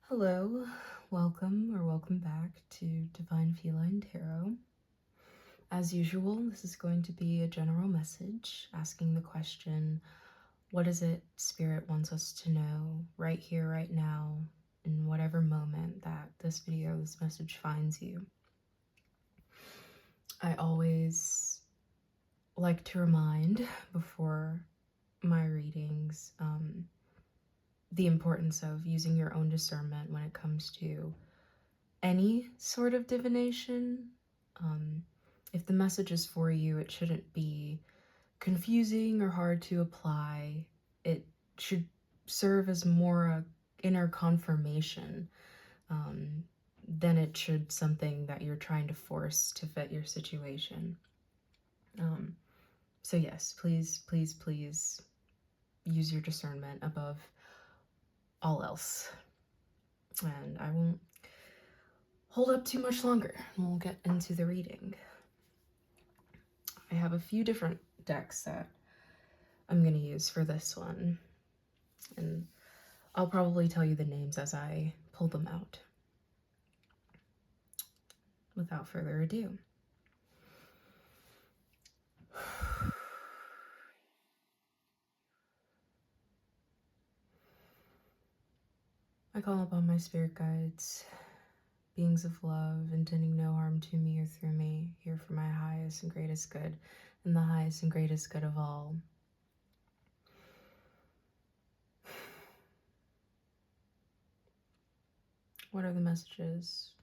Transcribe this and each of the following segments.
Hello, welcome back to Divine Feline Tarot. As usual, this is going to be a general message asking the question, what is it Spirit wants us to know right here, right now, in whatever moment that this video, this message finds you. I always like to remind before my readings the importance of using your own discernment when it comes to any sort of divination. If the message is for you, it shouldn't be confusing or hard to apply. It should serve as more a inner confirmation than it should something that you're trying to force to fit your situation. So yes, please use your discernment above all else. And I won't hold up too much longer. We'll get into the reading. I have a few different decks that I'm going to use for this one, and I'll probably tell you the names as I pull them out. Without further ado. I call upon my spirit guides, beings of love, intending no harm to me or through me, here for my highest and greatest good, and the highest and greatest good of all. What are the messages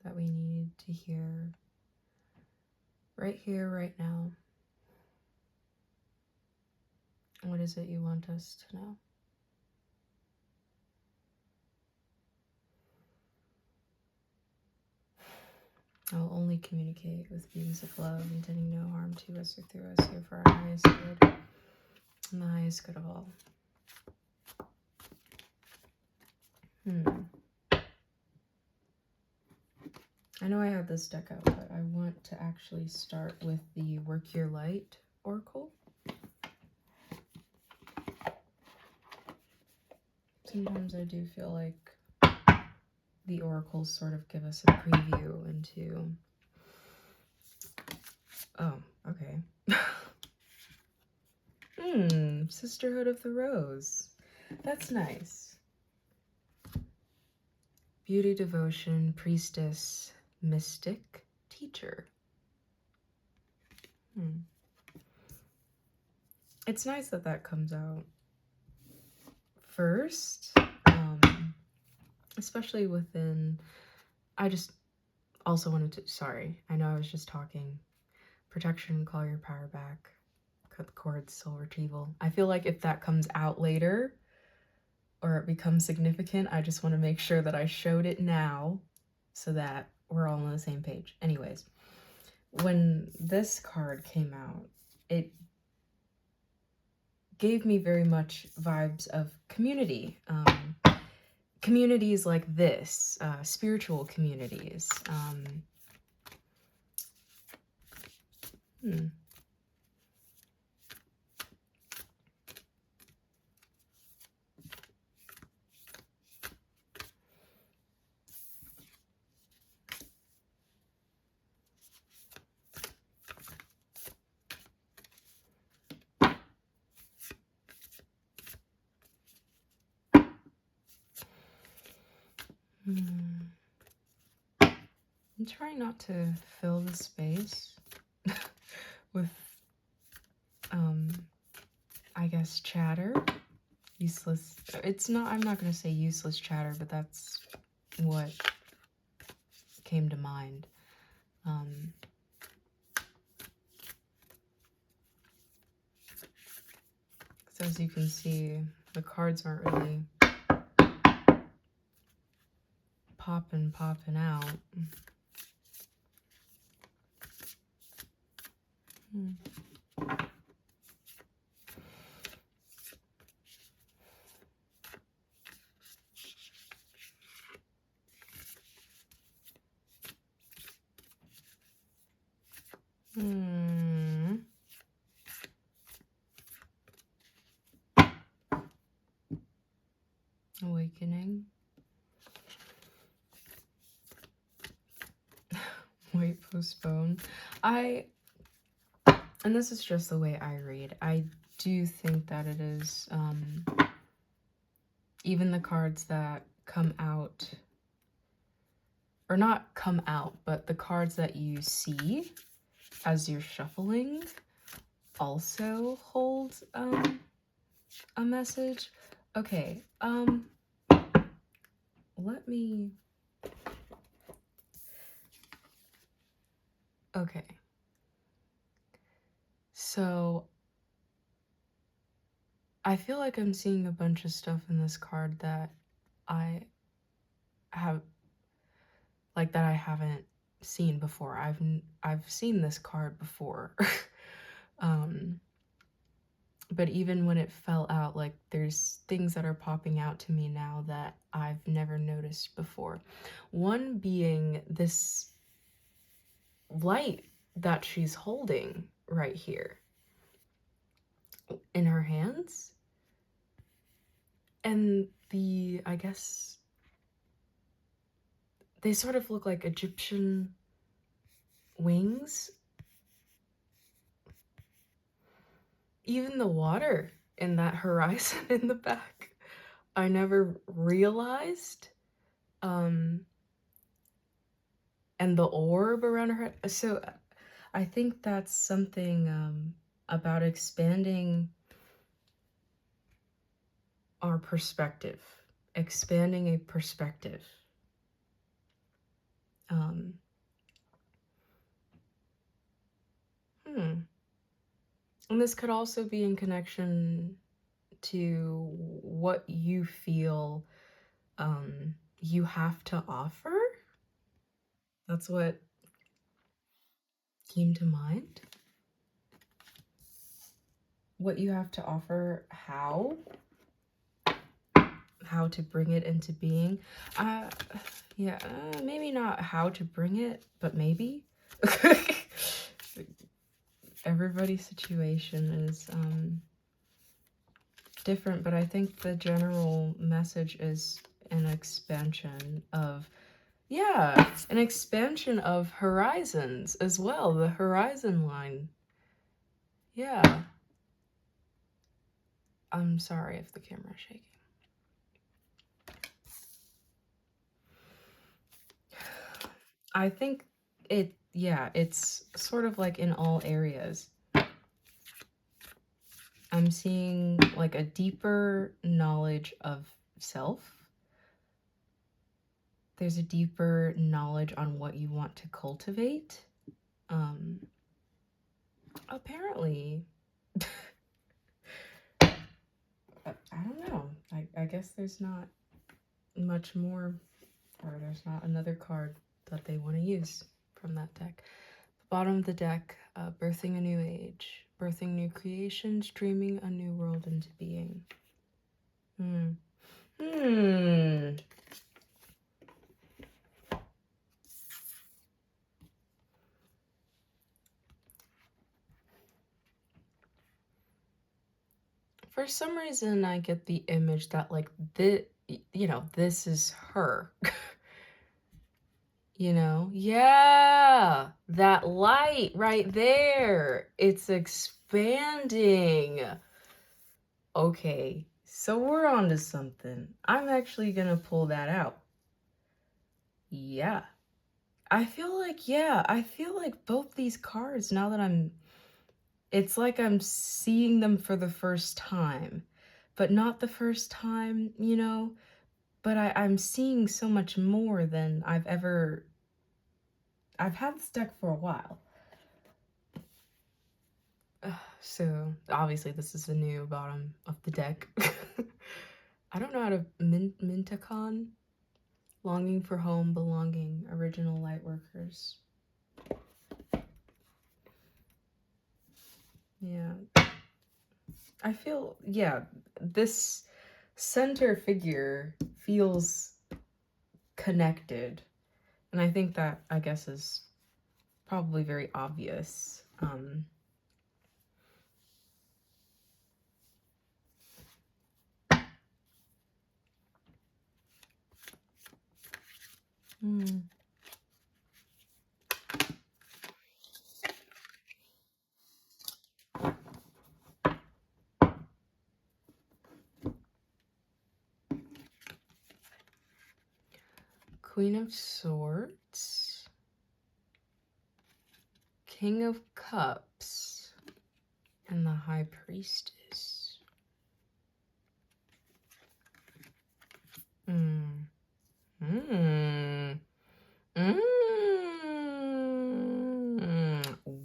that we need to hear right here, right now? What is it you want us to know? I will only communicate with beings of love, intending no harm to us or through us, here for our highest good and the highest good of all. I know I have this deck out, but I want to actually start with the Work Your Light Oracle. Sometimes I do feel like the oracles sort of give us a preview into... Oh, okay. Sisterhood of the Rose. That's nice. Beauty, devotion, priestess, mystic, teacher. It's nice that that comes out first, especially within... I just also wanted to... Sorry, I know I was just talking. Protection, call your power back. Cut the cords, soul retrieval. I feel like if that comes out later, or it becomes significant, I just want to make sure that I showed it now so that we're all on the same page. Anyways, when this card came out, it gave me very much vibes of community. Communities like this, spiritual communities. I'm trying not to fill the space with, I guess, chatter. Useless. It's not, I'm not going to say useless chatter, but that's what came to mind. So as you can see, the cards aren't really popping out. Awakening. Wait, postpone. And this is just the way I read, I do think that it is, even the cards that come out, or not come out, but the cards that you see as you're shuffling also hold a message. Okay, let me, okay. So I feel like I'm seeing a bunch of stuff in this card that I have, like, that I haven't seen before. I've seen this card before. But even when it fell out, like, there's things that are popping out to me now that I've never noticed before. One being this light that she's holding right here in her hands. And I guess, they sort of look like Egyptian wings. Even the water in that horizon in the back, I never realized. And the orb around her head. So I think that's something about expanding our perspective, expanding a perspective. And this could also be in connection to what you feel you have to offer. That's what came to mind. What you have to offer, how to bring it into being. Yeah, maybe not how to bring it, but maybe. Everybody's situation is different, but I think the general message is an expansion of, yeah, an expansion of horizons as well, the horizon line. Yeah. I'm sorry if the camera's shaking. I think it's sort of like in all areas. I'm seeing like a deeper knowledge of self. There's a deeper knowledge on what you want to cultivate. Apparently, I don't know. I guess there's not much more, or there's not another card that they want to use from that deck. The bottom of the deck, birthing a new age, birthing new creations, dreaming a new world into being. For some reason, I get the image that, like, this is her. Yeah, that light right there. It's expanding. Okay, so we're on to something. I'm actually gonna pull that out. Yeah. I feel like both these cards, now that it's like I'm seeing them for the first time, but not the first time, but I'm seeing so much more than I've had this deck for a while. So, obviously, this is the new bottom of the deck. I don't know how to Mintakon. Longing for home, belonging, original lightworkers. Yeah. I feel, this center figure feels connected. And I think that, I guess, is probably very obvious. Queen of Swords, King of Cups, and the High Priestess.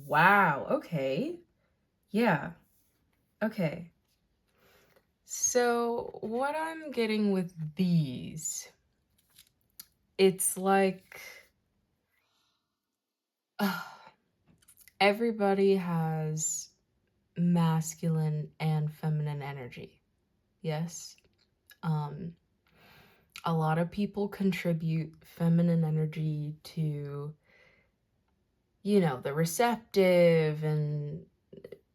Wow, okay. Yeah, okay. So what I'm getting with these, it's like everybody has masculine and feminine energy. Yes. A lot of people contribute feminine energy to, you know, the receptive and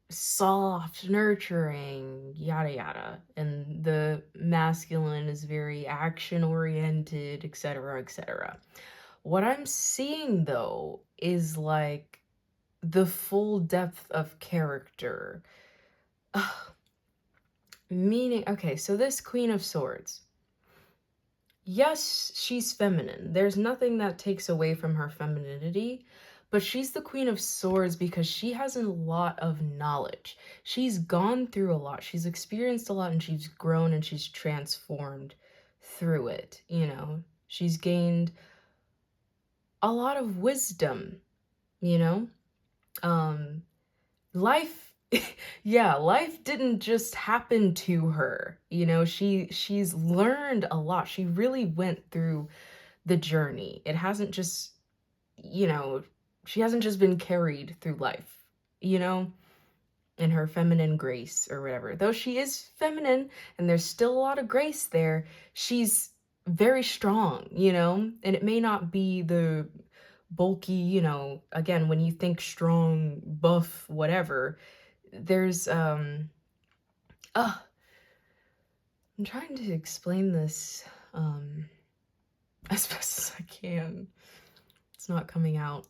soft, nurturing, yada yada. And the masculine is very action oriented, etc., etc. What I'm seeing though is like the full depth of character. Meaning, okay, so this Queen of Swords, yes, she's feminine. There's nothing that takes away from her femininity, but she's the Queen of Swords because she has a lot of knowledge. She's gone through a lot. She's experienced a lot and she's grown and she's transformed through it, you know. She's gained a lot of wisdom, you know. Life yeah, life didn't just happen to her. You know, she's learned a lot. She really went through the journey. It hasn't just, you know, she hasn't just been carried through life, you know, in her feminine grace or whatever. Though she is feminine and there's still a lot of grace there, she's very strong, you know, and it may not be the bulky, you know, again, when you think strong, buff, whatever, there's I'm trying to explain this as best as I can. It's not coming out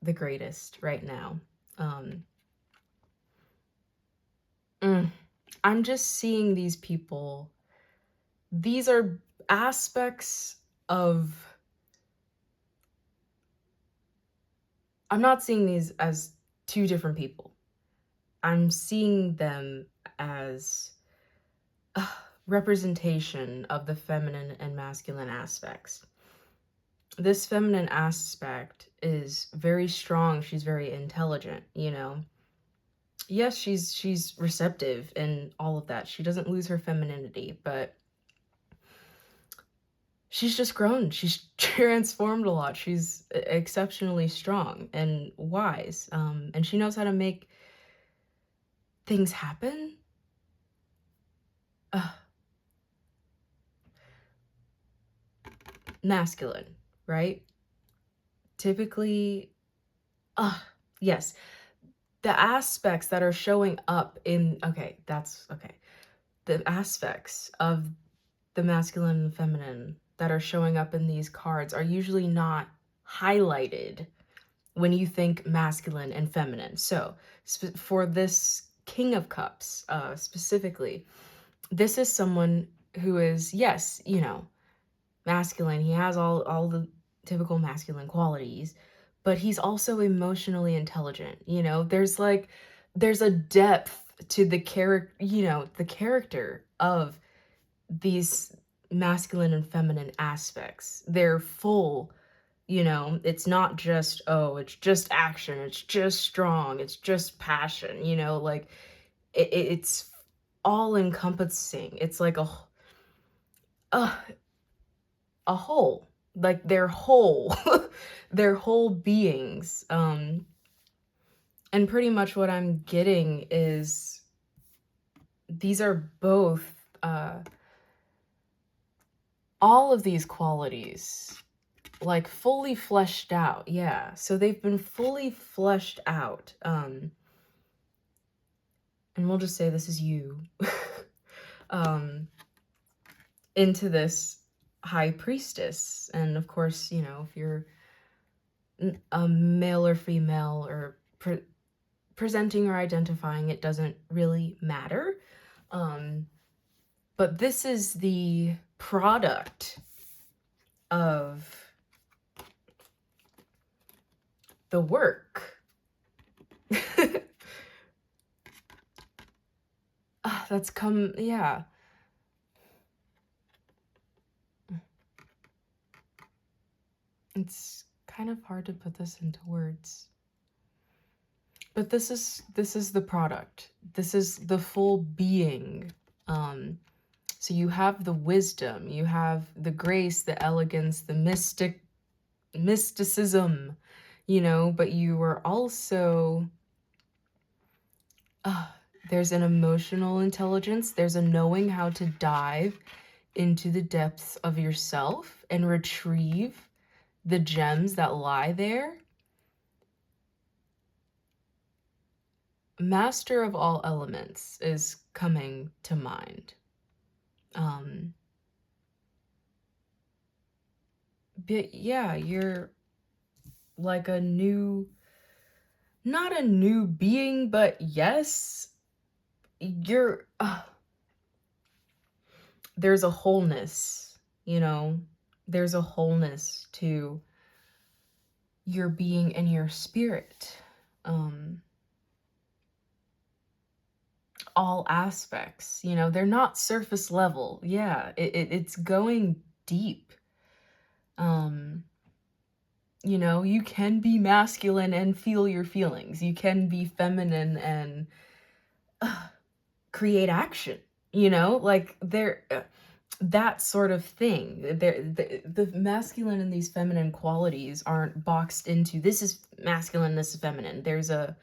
the greatest right now. I'm just seeing these people. These are aspects of, I'm not seeing these as two different people. I'm seeing them as a representation of the feminine and masculine aspects. This feminine aspect is very strong. She's very intelligent, you know. Yes, she's receptive and all of that. She doesn't lose her femininity, but she's just grown. She's transformed a lot. She's exceptionally strong and wise. And she knows how to make things happen. Masculine, right? Typically, yes. The aspects that are showing up in, okay, that's okay. The aspects of the masculine and feminine that are showing up in these cards are usually not highlighted when you think masculine and feminine. So for this King of Cups specifically, this is someone who is, yes, you know, masculine. He has all the typical masculine qualities, but he's also emotionally intelligent. You know, there's a depth to the character, you know, the character of these masculine and feminine aspects. They're full, you know, it's not just, oh, it's just action, it's just strong, it's just passion, you know, like it's all encompassing. It's like a, a whole, like they're whole, they're whole beings. And pretty much what I'm getting is these are both, all of these qualities like fully fleshed out. Yeah, so they've been fully fleshed out. And we'll just say this is you. Into this high priestess. And of course, you know, if you're a male or female or presenting or identifying, it doesn't really matter. But this is the product of the work. That's come, yeah. It's kind of hard to put this into words. But this is the product. This is the full being. So you have the wisdom, you have the grace, the elegance, the mysticism, you know, but you are also, there's an emotional intelligence, there's a knowing how to dive into the depths of yourself and retrieve the gems that lie there. Master of all elements is coming to mind. But yeah, you're like a new, not a new being, but yes, you're, there's a wholeness, you know, there's a wholeness to your being and your spirit. All aspects, you know, they're not surface level. Yeah, it's going deep. You know, you can be masculine and feel your feelings. You can be feminine and create action, you know, like there, that sort of thing. The masculine and these feminine qualities aren't boxed into this is masculine, this is feminine. There's a,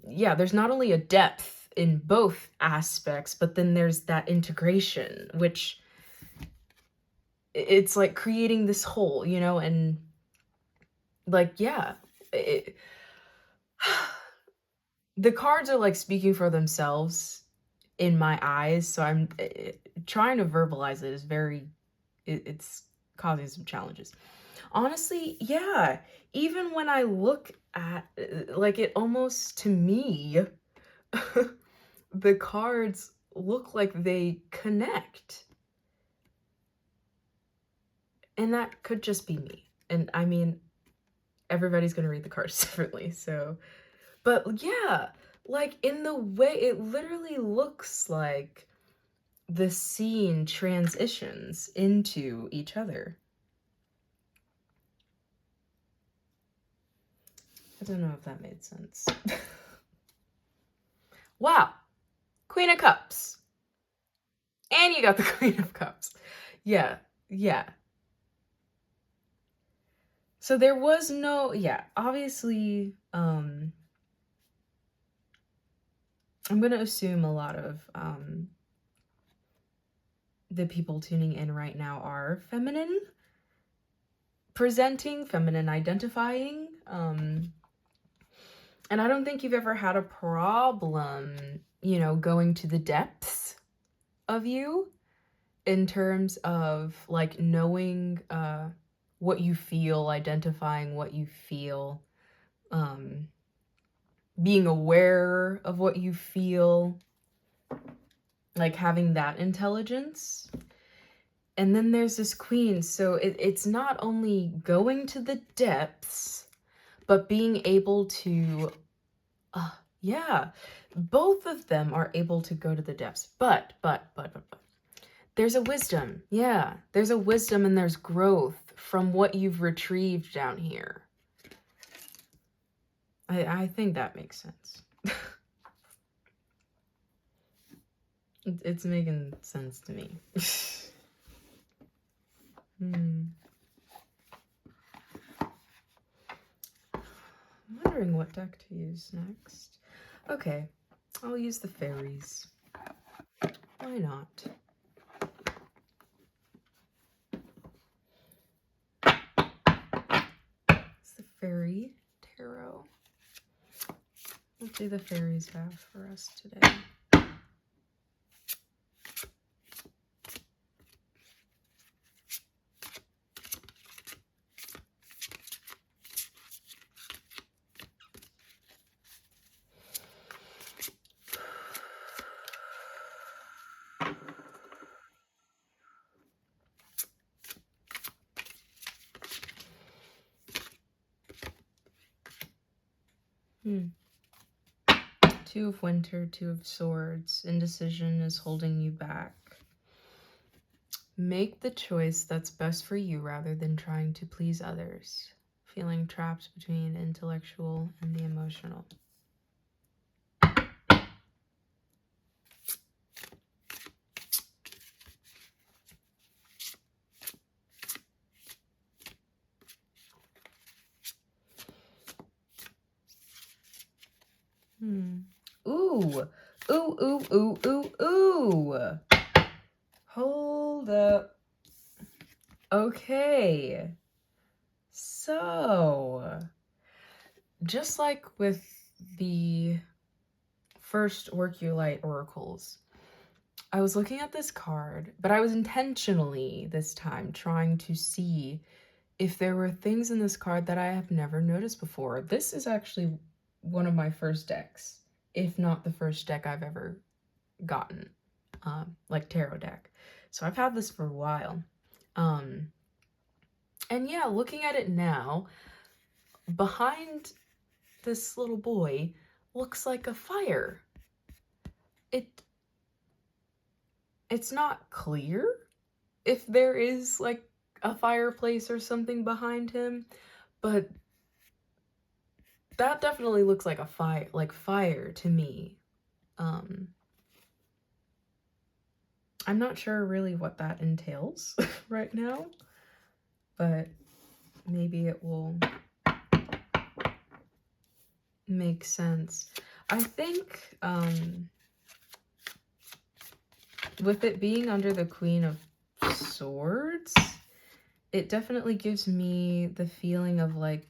yeah, there's not only a depth in both aspects, but then there's that integration, which it's like creating this whole, you know, and like, yeah, the cards are like speaking for themselves in my eyes. So I'm trying to verbalize it is very, it's causing some challenges. Honestly, yeah, even when I look at, like, it almost, to me, the cards look like they connect. And that could just be me. And I mean, everybody's going to read the cards differently. So, but yeah, like in the way it literally looks like the scene transitions into each other. I don't know if that made sense. Wow. Queen of Cups. And you got the Queen of Cups. Yeah. Yeah. So there was no, yeah, obviously, I'm going to assume a lot of the people tuning in right now are feminine presenting, feminine identifying. And I don't think you've ever had a problem, you know, going to the depths of you in terms of like knowing what you feel, identifying what you feel, being aware of what you feel, like having that intelligence. And then there's this queen, so it's not only going to the depths, but being able to, yeah, both of them are able to go to the depths. But, there's a wisdom. Yeah, there's a wisdom and there's growth from what you've retrieved down here. I think that makes sense. It's making sense to me. I'm wondering what deck to use next. Okay, I'll use the fairies. Why not? It's the fairy tarot. What do the fairies have for us today? Two of Winter, Two of Swords. Indecision is holding you back. Make the choice that's best for you rather than trying to please others. Feeling trapped between intellectual and the emotional. Ooh. Ooh, ooh, ooh, ooh, ooh. Hold up. Okay. So, just like with the first Work Your Light oracles, I was looking at this card, but I was intentionally this time trying to see if there were things in this card that I have never noticed before. This is actually one of my first decks, if not the first deck I've ever gotten, like tarot deck. So I've had this for a while. And yeah, looking at it now, behind this little boy looks like a fire. It's not clear if there is like a fireplace or something behind him, but that definitely looks like a fire to me. I'm not sure really what that entails right now, but maybe it will make sense. I think with it being under the Queen of Swords, it definitely gives me the feeling of like,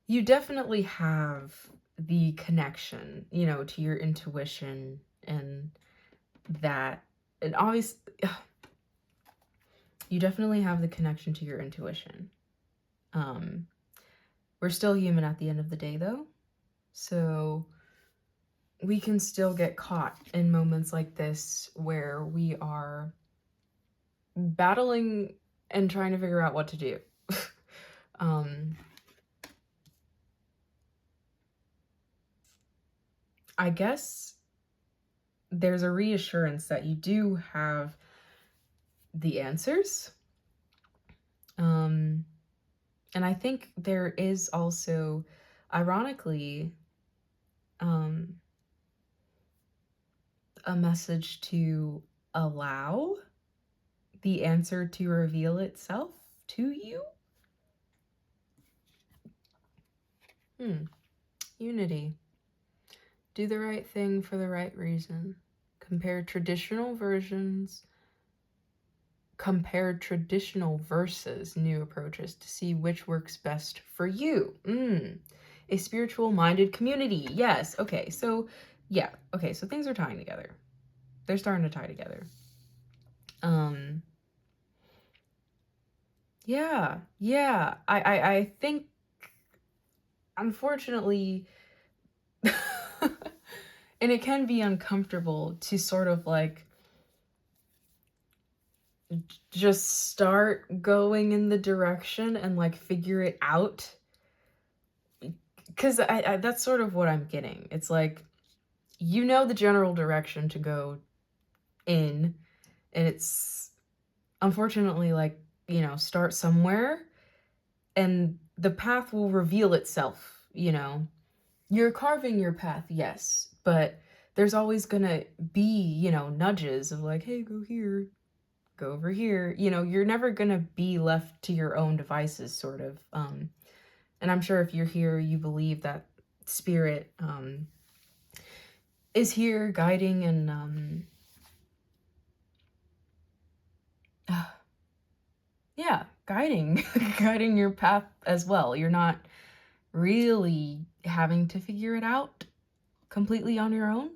you definitely have the connection, you know, to your intuition and that, and obviously, you definitely have the connection to your intuition. We're still human at the end of the day, though, so we can still get caught in moments like this where we are battling and trying to figure out what to do. I guess there's a reassurance that you do have the answers. And I think there is also, ironically, a message to allow the answer to reveal itself to you. Unity. Do the right thing for the right reason. Compare traditional verses, new approaches to see which works best for you. A spiritual-minded community. Yes. Okay. So, yeah. Okay. So things are tying together. They're starting to tie together. Yeah. I think, unfortunately, and it can be uncomfortable to sort of like just start going in the direction and like figure it out, because I that's sort of what I'm getting. It's like, you know, the general direction to go in, and it's unfortunately like, you know, start somewhere and the path will reveal itself. You know, you're carving your path, yes, but there's always gonna be, you know, nudges of like, hey, go here, go over here. You know, you're never gonna be left to your own devices, sort of. And I'm sure if you're here, you believe that spirit is here guiding and yeah, guiding your path as well. You're not really having to figure it out completely on your own.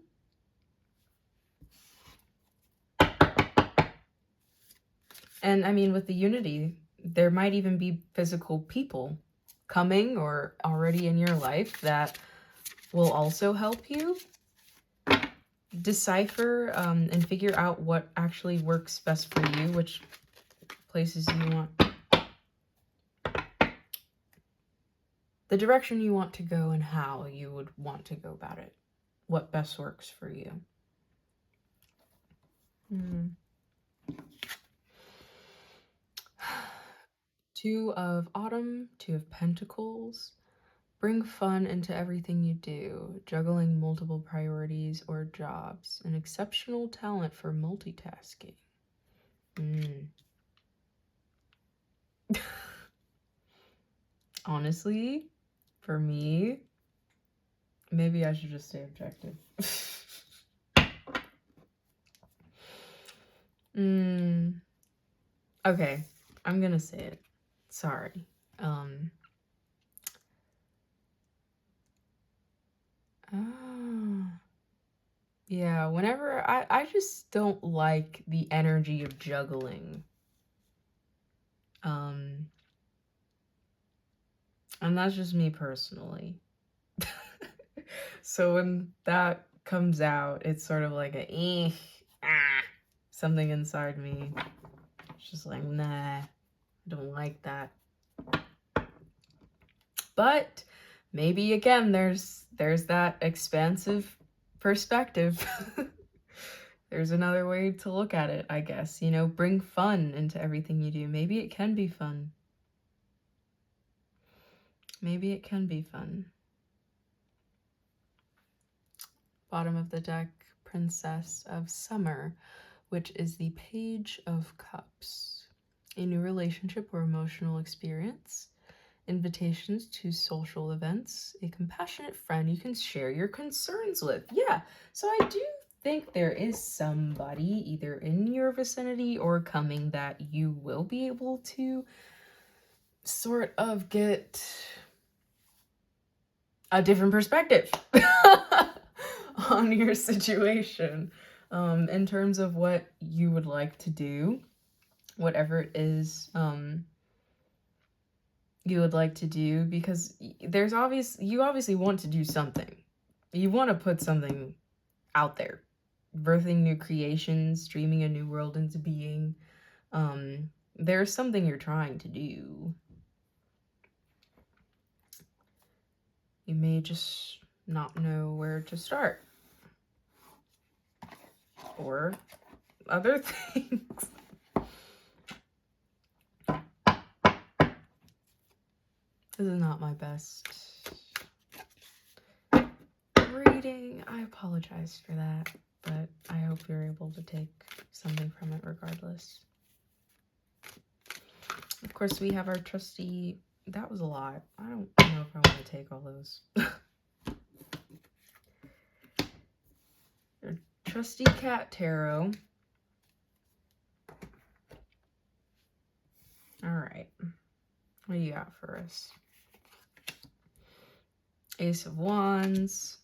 And I mean, with the unity, there might even be physical people coming or already in your life that will also help you decipher and figure out what actually works best for you, which places you want. the direction you want to go and how you would want to go about it. What best works for you. Two of Autumn, Two of Pentacles. Bring fun into everything you do, juggling multiple priorities or jobs. An exceptional talent for multitasking. Honestly, for me, maybe I should just stay objective. Okay, I'm gonna say it. Sorry. Yeah, whenever I just don't like the energy of juggling. And that's just me personally. So when that comes out, it's sort of like a something inside me. It's just like, nah, I don't like that. But maybe again, there's that expansive perspective. There's another way to look at it, I guess. You know, bring fun into everything you do. Maybe it can be fun. Maybe it can be fun. Bottom of the deck, Princess of Summer, which is the Page of Cups. A new relationship or emotional experience. Invitations to social events. A compassionate friend you can share your concerns with. Yeah, so I do think there is somebody either in your vicinity or coming that you will be able to sort of get a different perspective on your situation, in terms of what you would like to do, whatever it is you would like to do, because you obviously want to do something. You want to put something out there, birthing new creations, dreaming a new world into being. There's something you're trying to do. You may just not know where to start. Or other things. This is not my best reading. I apologize for that, but I hope you're able to take something from it regardless. Of course, we have our trusty... That was a lot. I don't know if I want to take all those. Our trusty cat tarot. All right. What do you got for us? Ace of Wands.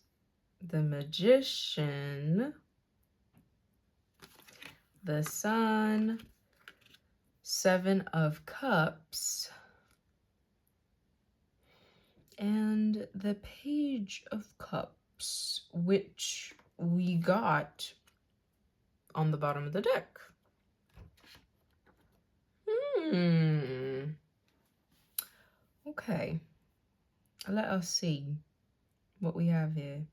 The Magician. The Sun. Seven of Cups. And the Page of Cups, which we got on the bottom of the deck. Okay. Let us see what we have here.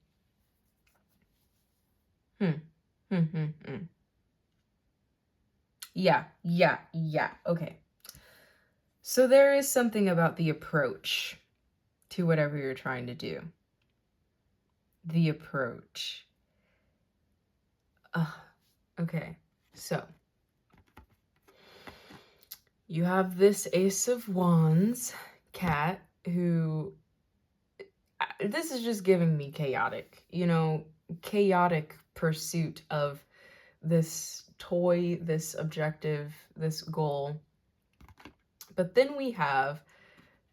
Yeah. Okay. So there is something about the approach to whatever you're trying to do. The approach. Okay. So you have this Ace of Wands cat who... This is just giving me chaotic, chaotic pursuit of this toy, this objective, this goal. But then we have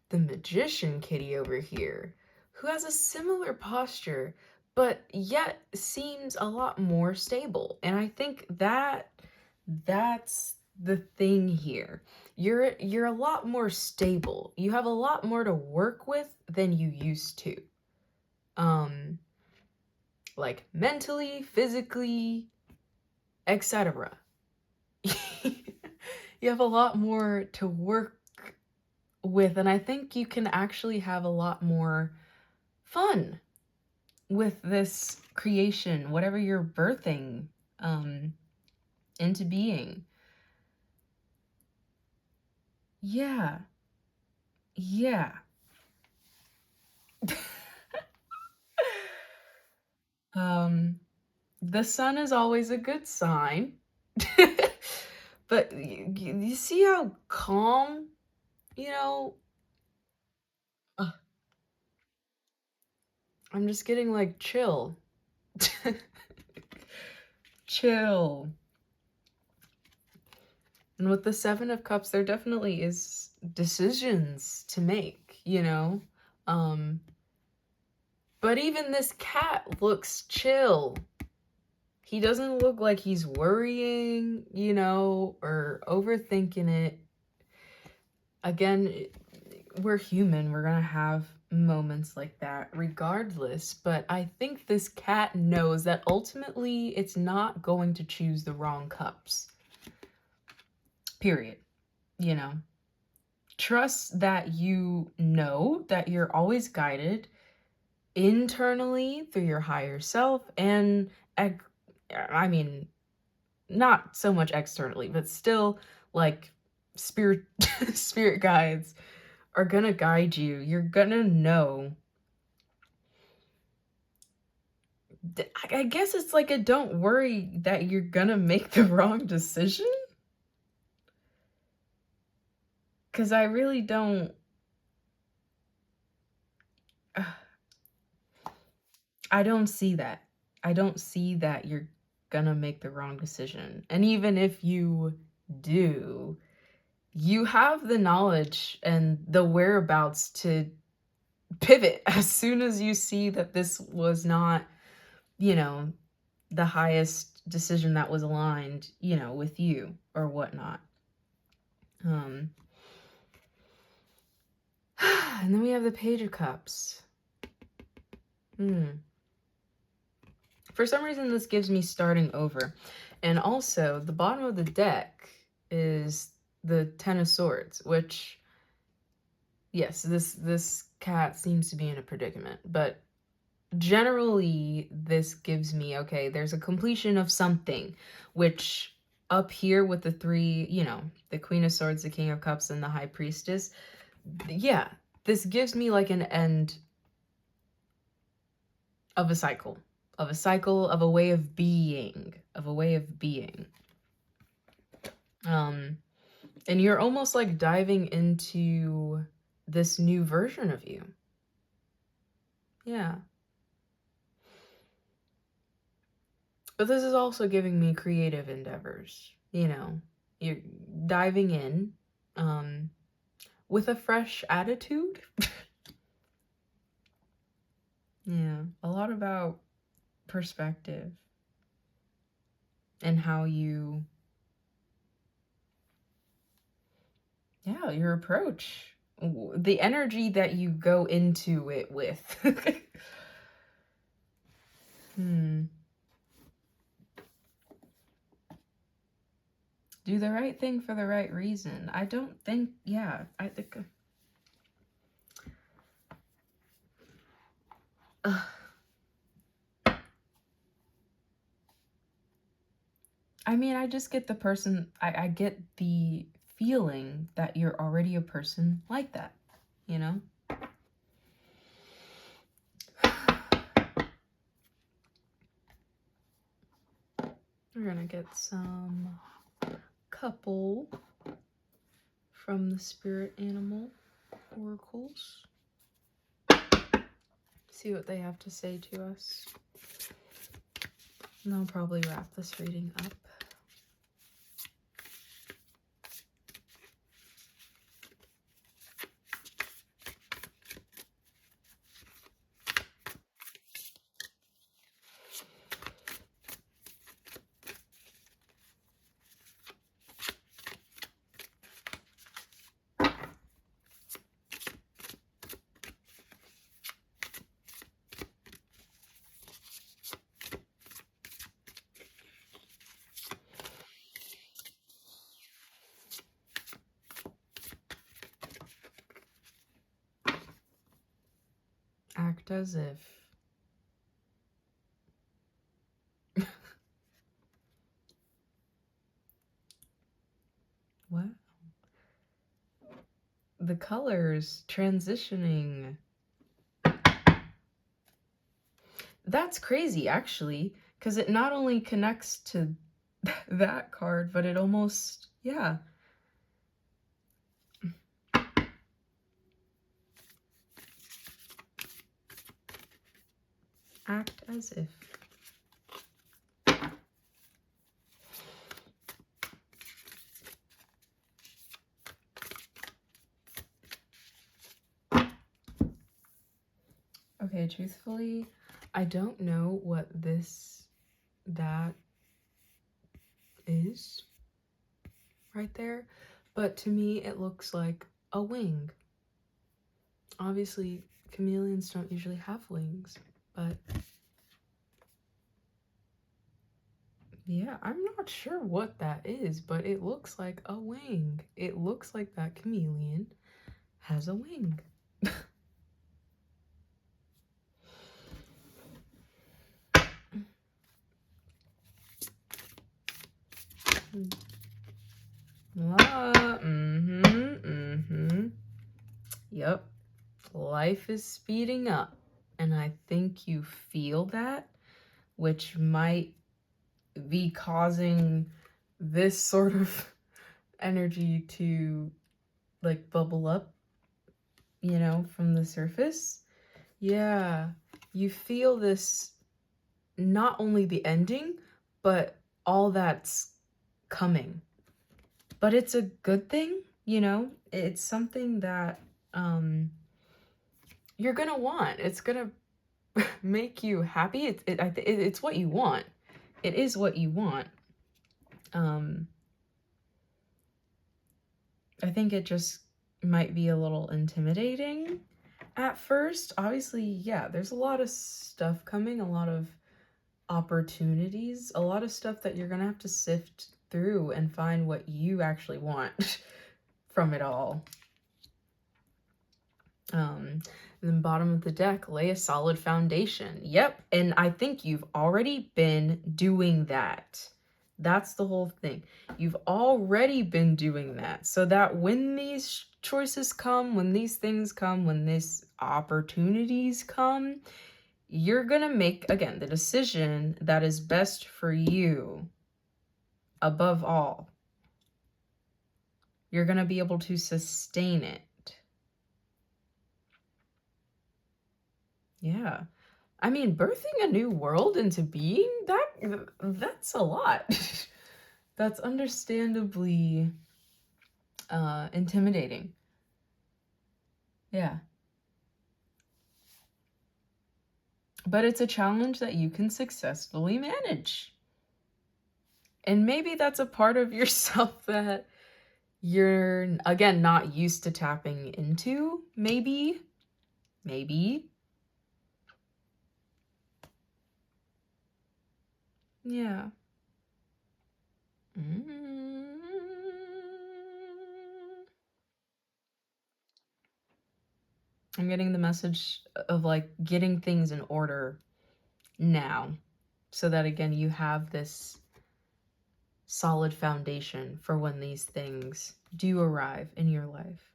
the Magician kitty over here, who has a similar posture, but yet seems a lot more stable. And I think that's the thing here. You're a lot more stable. You have a lot more to work with than you used to. Like mentally, physically, etc. You have a lot more to work with. And I think you can actually have a lot more fun with this creation, whatever you're birthing into being. Yeah. Yeah. um the sun is always a good sign. But you see how calm, you know, uh, I'm just getting like chill. Chill. And with the Seven of Cups, there definitely is decisions to make, you know? Um, but even this cat looks chill. He doesn't look like he's worrying, you know, or overthinking it. Again, we're human. We're gonna have moments like that regardless. But I think this cat knows that ultimately it's not going to choose the wrong cups. Period. You know? Trust that you know that you're always guided internally through your higher self and I mean, not so much externally, but still like spirit spirit guides are gonna guide you. You're gonna know. I guess it's like a don't worry that you're gonna make the wrong decision. Cause I really don't. I don't see that. I don't see that you're gonna make the wrong decision. And even if you do, you have the knowledge and the whereabouts to pivot as soon as you see that this was not, you know, the highest decision that was aligned, you know, with you or whatnot. And then we have the Page of Cups. For some reason, this gives me starting over. And also, the bottom of the deck is the Ten of Swords, which, yes, this cat seems to be in a predicament. But generally, this gives me, okay, there's a completion of something, which up here with the three, you know, the Queen of Swords, the King of Cups, and the High Priestess, yeah, this gives me like an end of a cycle. Of a cycle, of a way of being, and you're almost like diving into this new version of you. Yeah. But this is also giving me creative endeavors, you know. You're diving in with a fresh attitude. Yeah, a lot about perspective and how you, yeah, your approach, the energy that you go into it with. Do the right thing for the right reason. I don't think, yeah, I think. I mean, I just get the person, I get the feeling that you're already a person like that, you know? We're gonna get some couple from the spirit animal oracles. See what they have to say to us. And I'll probably wrap this reading up. as if. What? The colors transitioning. That's crazy, actually, because it not only connects to that card, but it almost, yeah. Act as if. Okay, truthfully, I don't know what that is right there, but to me it looks like a wing. Obviously, chameleons don't usually have wings, but yeah, I'm not sure what that is, but it looks like a wing. It looks like that chameleon has a wing. Yep. Life is speeding up, and I think you feel that, which might be causing this sort of energy to like bubble up, you know, from the surface. Yeah, you feel this, not only the ending, but all that's coming. But it's a good thing, you know? It's something that you're gonna want. It's gonna make you happy. It's what you want. It is what you want. I think it just might be a little intimidating at first. Obviously, yeah, there's a lot of stuff coming, a lot of opportunities, a lot of stuff that you're gonna have to sift through and find what you actually want from it all. Then bottom of the deck, lay a solid foundation. Yep, and I think you've already been doing that. That's the whole thing. You've already been doing that, so that when these choices come, when these things come, when these opportunities come, you're gonna make, again, the decision that is best for you above all. You're gonna be able to sustain it. Yeah. I mean, birthing a new world into being, that's a lot. That's understandably intimidating. Yeah. But it's a challenge that you can successfully manage. And maybe that's a part of yourself that you're, again, not used to tapping into. Maybe. Yeah. I'm getting the message of like getting things in order now, so that again you have this solid foundation for when these things do arrive in your life.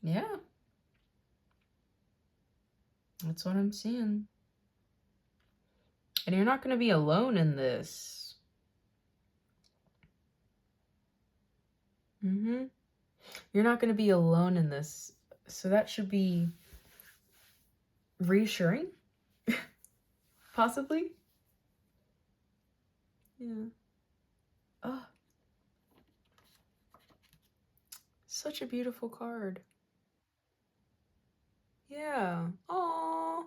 Yeah. That's what I'm seeing. And you're not going to be alone in this. You're not going to be alone in this. So that should be reassuring. Possibly. Yeah. Oh. Such a beautiful card. Yeah. Aww.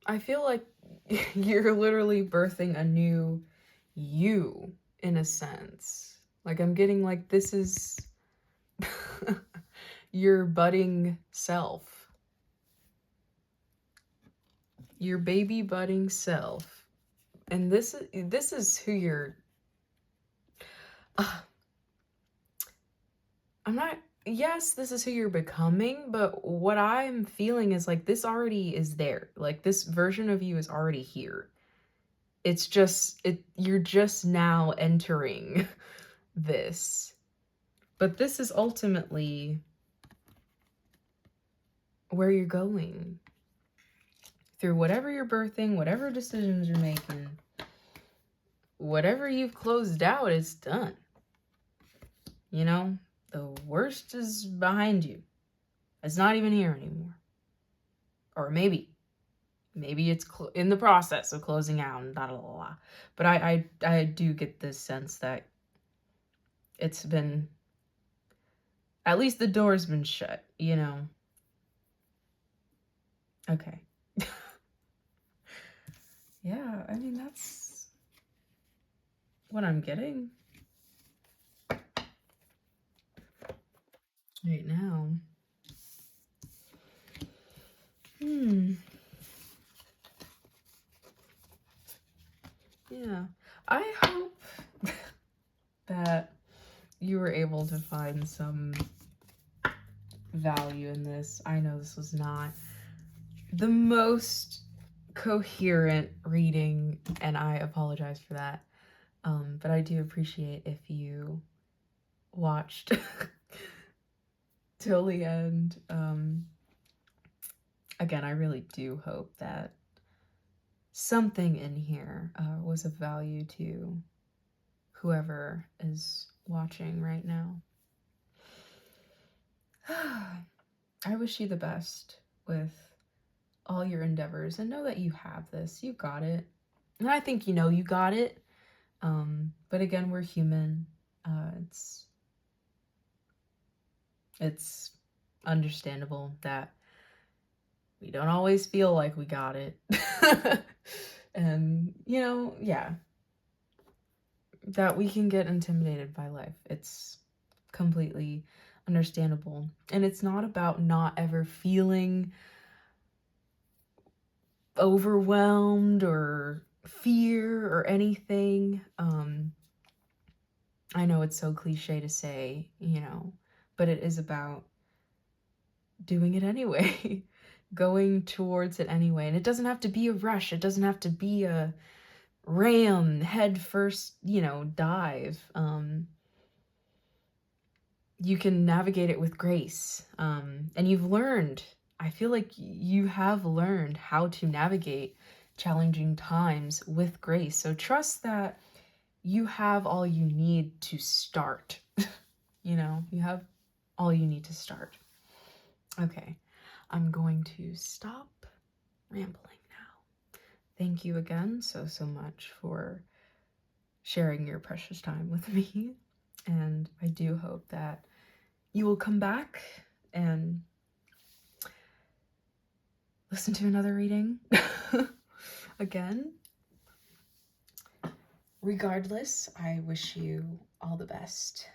I feel like you're literally birthing a new you, in a sense. Like, I'm getting like this is your budding self. Your baby budding self. And this is who you're I'm not, yes, this is who you're becoming, but what I'm feeling is like this already is there. Like this version of you is already here. It's just, you're just now entering this. But this is ultimately where you're going. Through whatever you're birthing, whatever decisions you're making, whatever you've closed out, it's done. You know, the worst is behind you. It's not even here anymore. Or maybe it's in the process of closing out and blah, blah, blah, blah. But I do get this sense that it's been, at least the door's been shut, you know? Okay. Yeah, I mean, that's what I'm getting right now. Yeah. I hope that you were able to find some value in this. I know this was not the most coherent reading, and I apologize for that. But I do appreciate if you watched till the end. Again, I really do hope that something in here was of value to whoever is watching right now. I wish you the best with all your endeavors, and know that you have this. You got it. And I think you know you got it. But again, we're human. It's understandable that we don't always feel like we got it. And, you know, yeah, that we can get intimidated by life. It's completely understandable. And it's not about not ever feeling overwhelmed or fear or anything. I know it's so cliche to say, you know, but it is about doing it anyway, going towards it anyway. And it doesn't have to be a rush. It doesn't have to be a ram head first, you know, dive. You can navigate it with grace. And you've learned, I feel like you have learned how to navigate challenging times with grace. So trust that you have all you need to start. You know, you have all you need to start. Okay, I'm going to stop rambling now. Thank you again so much for sharing your precious time with me. And I do hope that you will come back and listen to another reading again. Regardless, I wish you all the best.